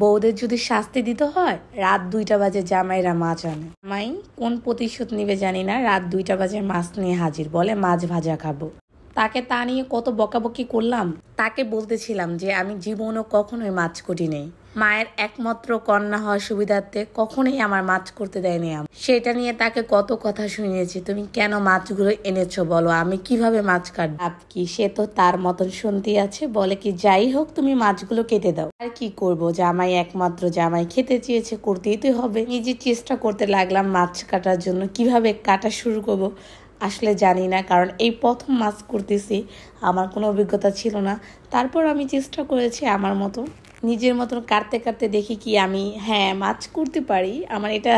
বউদের যদি শাস্তি দিতে হয়, রাত 2টা বাজে জামাইরা মাছ আনে। জামাই কোন প্রতিশোধ নিবে জানি না, রাত 2টা বাজে মাছ নিয়ে হাজির, বলে মাছ ভাজা খাবো। তাকে তা নিয়ে কত বকাবকি করলাম। তাকে বলতেছিলাম যে আমি জীবনও কখনোই মাছ কুটি নেই, মায়ের একমাত্র কন্যা হওয়ার সুবিধার্থে কখনোই আমার মাছ করতে দেয়নি। সেটা নিয়ে তাকে কত কথা শুনিয়েছি, তুমি কেন মাছগুলো এনেছো বলো, আমি কিভাবে মাছ কাটবো। কি সে তো তার মতন শুনতে আছে, বলে কি যাই হোক তুমি মাছগুলো কেটে দাও। আর কি করব, জামাই একমাত্র জামাই খেতে চেয়েছে, করতেই তো হবে। নিজে চেষ্টা করতে লাগলাম মাছ কাটার জন্য, কিভাবে কাটা শুরু করব আসলে জানি না, কারণ এই প্রথম মাছ করতেছি, আমার কোনো অভিজ্ঞতা ছিল না। তারপর আমি চেষ্টা করেছি আমার মতো, নিজের মতন কাটতে কাটতে দেখি কি আমি মাছ করতে পারি। আমার এটা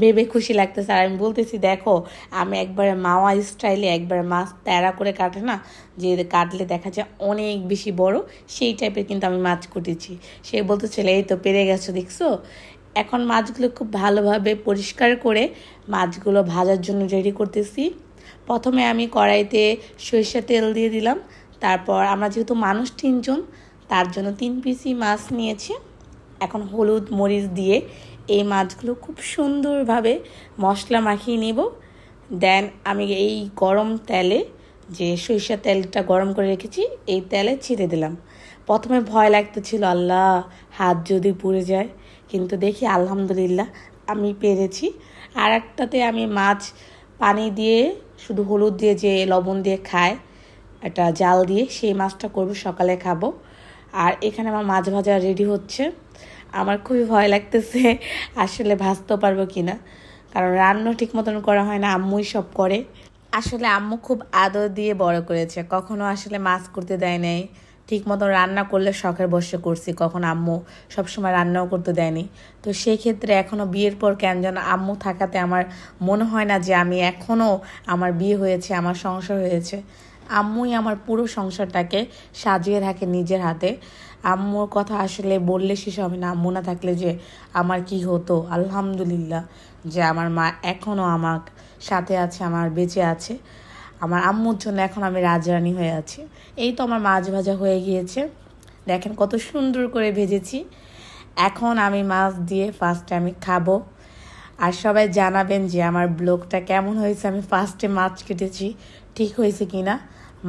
ভেবে খুশি লাগতেছে। আর আমি বলতেছি দেখো, আমি একবারে মাওয়া স্টাইলে একবারে মাছ তেড়া করে কাটে না, যে কাটলে দেখা যায় অনেক বেশি বড়, সেই টাইপের কিন্তু আমি মাছ কুটেছি। সে বলতেছিল এই তো পেরে গেছো দেখছো। এখন মাছগুলো খুব ভালোভাবে পরিষ্কার করে মাছগুলো ভাজার জন্য রেডি করতেছি। প্রথমে আমি কড়াইতে সরিষা তেল দিয়ে দিলাম। তারপর আমরা যেহেতু মানুষ 3জন, তার জন্য 3 পিসি মাছ নিয়েছি। এখন হলুদ মরিচ দিয়ে এই মাছগুলো খুব সুন্দরভাবে মশলা মাখিয়ে নেব। দেন আমি এই গরম তেলে, যে সরিষা তেলটা গরম করে রেখেছি, এই তেলে ছেড়ে দিলাম। প্রথমে ভয় লাগতেছিল, আল্লাহ হাত যদি পুড়ে যায়, কিন্তু দেখি আলহামদুলিল্লাহ আমি পেরেছি। আর একটাতে আমি মাছ পানি দিয়ে শুধু হলুদ দিয়ে যে লবণ দিয়ে খায়, একটা জাল দিয়ে, সেই মাছটা করব, সকালে খাবো। আর এখানে আমার মাছ ভাজা রেডি হচ্ছে। আমার খুবই ভয় লাগতেছে আসলে ভাজতে পারবো কিনা, কারণ রান্না ঠিক মতন করা হয় না, আম্মুই সব করে। আসলে আম্মু খুব আদর দিয়ে বড় করেছে, কখনো আসলে মাছ করতে দেয় নাই। ঠিক মতো রান্না করলে শখের বসে করছি, কখন আম্মু সবসময় রান্নাও করতে দেয়নি। তো সেই ক্ষেত্রে এখনও বিয়ের পর কেন যেন আম্মু থাকাতে আমার মনে হয় না যে আমি এখনও আমার বিয়ে হয়েছে, আমার সংসার হয়েছে। আম্মুই আমার পুরো সংসারটাকে সাজিয়ে রাখে নিজের হাতে। আম্মুর কথা আসলে বললে শেষ হবে না। আম্মু না থাকলে যে আমার কি হতো, আলহামদুলিল্লাহ যে আমার মা এখনও আমার সাথে আছে, আমার বেঁচে আছে। আমার আম্মুর জন্য এখন আমি রাজরানী হয়ে আছি। এই তো আমার মাছ ভাজা হয়ে গিয়েছে, দেখেন কত সুন্দর করে ভেজেছি। এখন আমি মাছ দিয়ে ফার্স্টে আমি খাবো। আর সবাই জানাবেন যে আমার ব্লগটা কেমন হয়েছে, আমি ফার্স্টে মাছ কেটেছি ঠিক হয়েছে কিনা।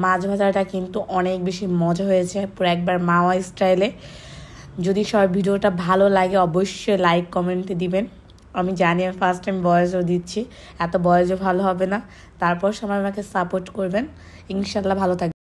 মাছ ভাজাটা কিন্তু অনেক বেশি মজা হয়েছে, পুরো একবার মাওয়া স্টাইলে। যদি সবার ভিডিওটা ভালো লাগে অবশ্যই লাইক কমেন্টে দিবেন। আমি জানি আমি ফার্স্ট টাইম ভয়েসও দিচ্ছি, এত ভয়েসও ভালো হবে না, তারপর সবাই আমাকে সাপোর্ট করবেন। ইনশাল্লাহ ভালো থাকবে।